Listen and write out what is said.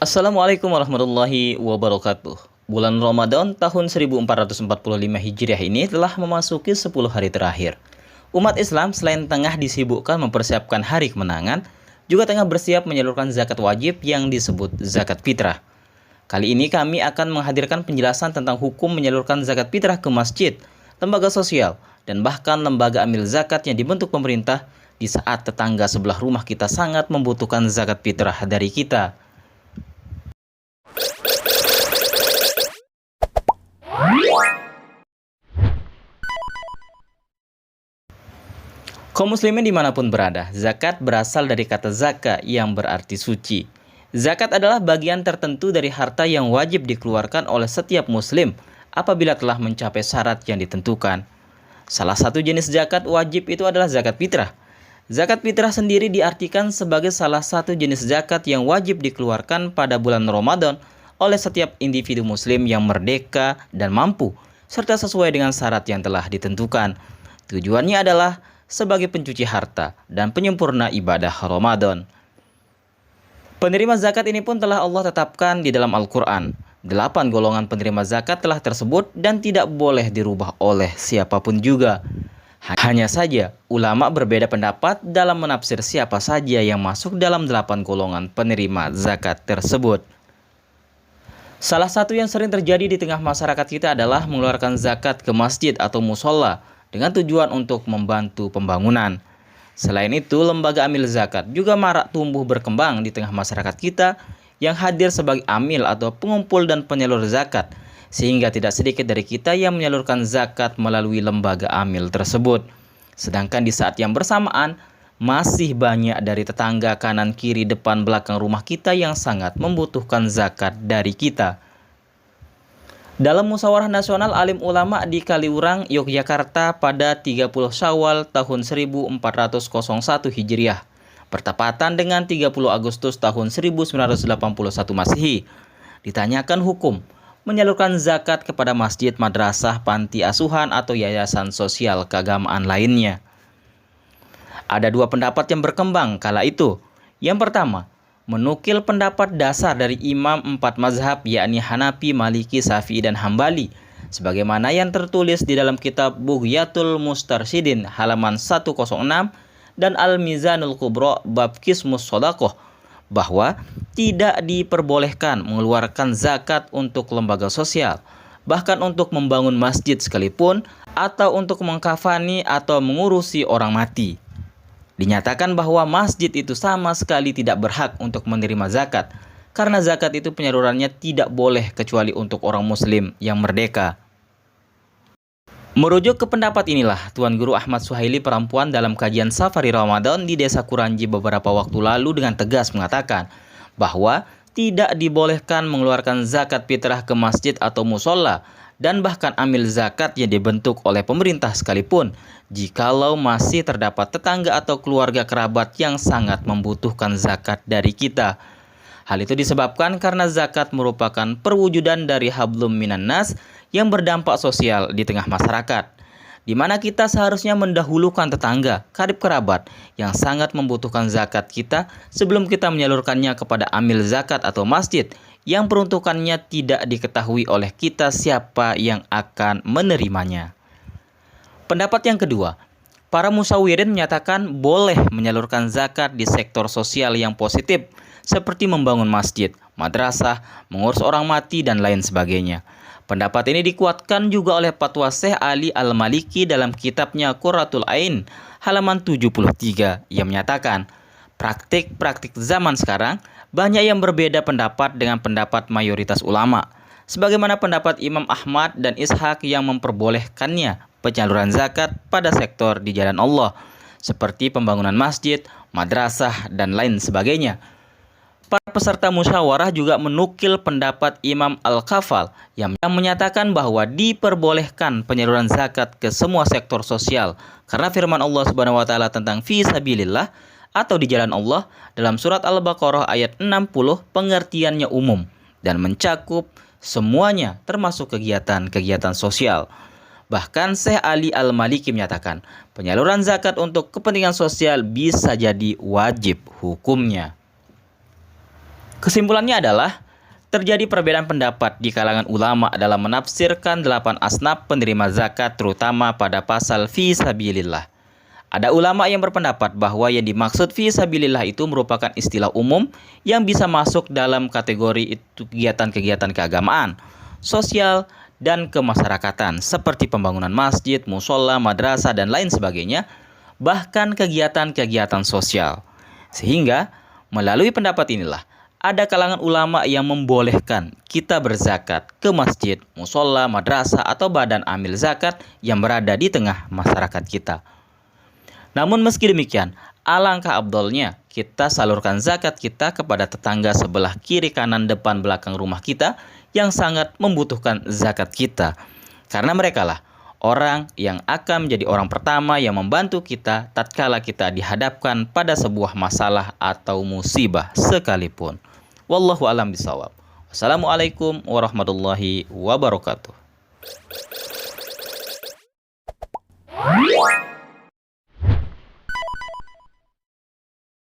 Assalamualaikum warahmatullahi wabarakatuh. Bulan Ramadan tahun 1445 Hijriah ini telah memasuki 10 hari terakhir. Umat Islam selain tengah disibukkan mempersiapkan hari kemenangan, juga tengah bersiap menyalurkan zakat wajib yang disebut zakat fitrah. Kali ini kami akan menghadirkan penjelasan tentang hukum menyalurkan zakat fitrah ke masjid, lembaga sosial, dan bahkan lembaga amil zakat yang dibentuk pemerintah di saat tetangga sebelah rumah kita sangat membutuhkan zakat fitrah dari kita. Kaum muslimin dimanapun berada, zakat berasal dari kata zaka yang berarti suci. Zakat adalah bagian tertentu dari harta yang wajib dikeluarkan oleh setiap muslim apabila telah mencapai syarat yang ditentukan. Salah satu jenis zakat wajib itu adalah zakat fitrah. Zakat fitrah sendiri diartikan sebagai salah satu jenis zakat yang wajib dikeluarkan pada bulan Ramadan oleh setiap individu muslim yang merdeka dan mampu, serta sesuai dengan syarat yang telah ditentukan. Tujuannya adalah sebagai pencuci harta dan penyempurna ibadah Ramadan. Penerima zakat ini pun telah Allah tetapkan di dalam Al-Quran. 8 golongan penerima zakat telah tersebut dan tidak boleh dirubah oleh siapapun juga. Hanya saja, ulama berbeda pendapat dalam menafsir siapa saja yang masuk dalam 8 golongan penerima zakat tersebut. Salah satu yang sering terjadi di tengah masyarakat kita adalah mengeluarkan zakat ke masjid atau musola dengan tujuan untuk membantu pembangunan. Selain itu, lembaga amil zakat juga marak tumbuh berkembang di tengah masyarakat kita yang hadir sebagai amil atau pengumpul dan penyalur zakat, sehingga tidak sedikit dari kita yang menyalurkan zakat melalui lembaga amil tersebut. Sedangkan di saat yang bersamaan, masih banyak dari tetangga kanan, kiri, depan, belakang rumah kita yang sangat membutuhkan zakat dari kita. Dalam musyawarah nasional alim ulama di Kaliurang, Yogyakarta pada 30 Syawal tahun 1401 Hijriah, bertepatan dengan 30 Agustus tahun 1981 Masehi, ditanyakan hukum menyalurkan zakat kepada masjid, madrasah, panti asuhan atau yayasan sosial keagamaan lainnya. Ada dua pendapat yang berkembang kala itu. Yang pertama, menukil pendapat dasar dari imam 4 mazhab yakni Hanafi, Maliki, Syafi'i, dan Hambali sebagaimana yang tertulis di dalam kitab Bughyatul Mustarsyidin halaman 106 dan Al-Mizanul Kubra bab Qismus Shadaqah bahwa tidak diperbolehkan mengeluarkan zakat untuk lembaga sosial, bahkan untuk membangun masjid sekalipun atau untuk mengkafani atau mengurusi orang mati. Dinyatakan bahwa masjid itu sama sekali tidak berhak untuk menerima zakat, karena zakat itu penyalurannya tidak boleh kecuali untuk orang muslim yang merdeka. Merujuk ke pendapat inilah, Tuan Guru Ahmad Suhaili Perempuan dalam kajian Safari Ramadan di Desa Kuranji beberapa waktu lalu dengan tegas mengatakan bahwa tidak dibolehkan mengeluarkan zakat fitrah ke masjid atau musola dan bahkan amil zakat yang dibentuk oleh pemerintah sekalipun jikalau masih terdapat tetangga atau keluarga kerabat yang sangat membutuhkan zakat dari kita. Hal itu disebabkan karena zakat merupakan perwujudan dari hablum minan nas yang berdampak sosial di tengah masyarakat, di mana kita seharusnya mendahulukan tetangga, karib kerabat yang sangat membutuhkan zakat kita sebelum kita menyalurkannya kepada amil zakat atau masjid yang peruntukannya tidak diketahui oleh kita siapa yang akan menerimanya. Pendapat yang kedua, para musyawirin menyatakan boleh menyalurkan zakat di sektor sosial yang positif seperti membangun masjid, madrasah, mengurus orang mati, dan lain sebagainya. Pendapat ini dikuatkan juga oleh fatwa Syekh Ali Al-Maliki dalam kitabnya Qurratul Ain halaman 73 yang menyatakan praktik-praktik zaman sekarang banyak yang berbeda pendapat dengan pendapat mayoritas ulama, sebagaimana pendapat Imam Ahmad dan Ishaq yang memperbolehkannya penyaluran zakat pada sektor di jalan Allah, seperti pembangunan masjid, madrasah, dan lain sebagainya. Para peserta musyawarah juga menukil pendapat Imam Al-Kafal yang menyatakan bahwa diperbolehkan penyaluran zakat ke semua sektor sosial karena firman Allah Subhanahu wa taala tentang fi sabilillah atau di jalan Allah dalam surat Al-Baqarah ayat 60 pengertiannya umum dan mencakup semuanya termasuk kegiatan-kegiatan sosial. Bahkan Syekh Ali Al-Maliki menyatakan penyaluran zakat untuk kepentingan sosial bisa jadi wajib hukumnya. Kesimpulannya adalah terjadi perbedaan pendapat di kalangan ulama dalam menafsirkan 8 asnaf penerima zakat, terutama pada pasal fi sabilillah. Ada ulama yang berpendapat bahwa yang dimaksud fi sabilillah itu merupakan istilah umum yang bisa masuk dalam kategori itu kegiatan-kegiatan keagamaan, sosial, dan kemasyarakatan seperti pembangunan masjid, musola, madrasah, dan lain sebagainya, bahkan kegiatan-kegiatan sosial. Sehingga melalui pendapat inilah ada kalangan ulama yang membolehkan kita berzakat ke masjid, musola, madrasah, atau badan amil zakat yang berada di tengah masyarakat kita. Namun meski demikian, alangkah afdolnya kita salurkan zakat kita kepada tetangga sebelah kiri, kanan, depan, belakang rumah kita yang sangat membutuhkan zakat kita. Karena merekalah orang yang akan menjadi orang pertama yang membantu kita tatkala kita dihadapkan pada sebuah masalah atau musibah sekalipun. Wallahu a'lam bishawab. Wassalamualaikum warahmatullahi wabarakatuh.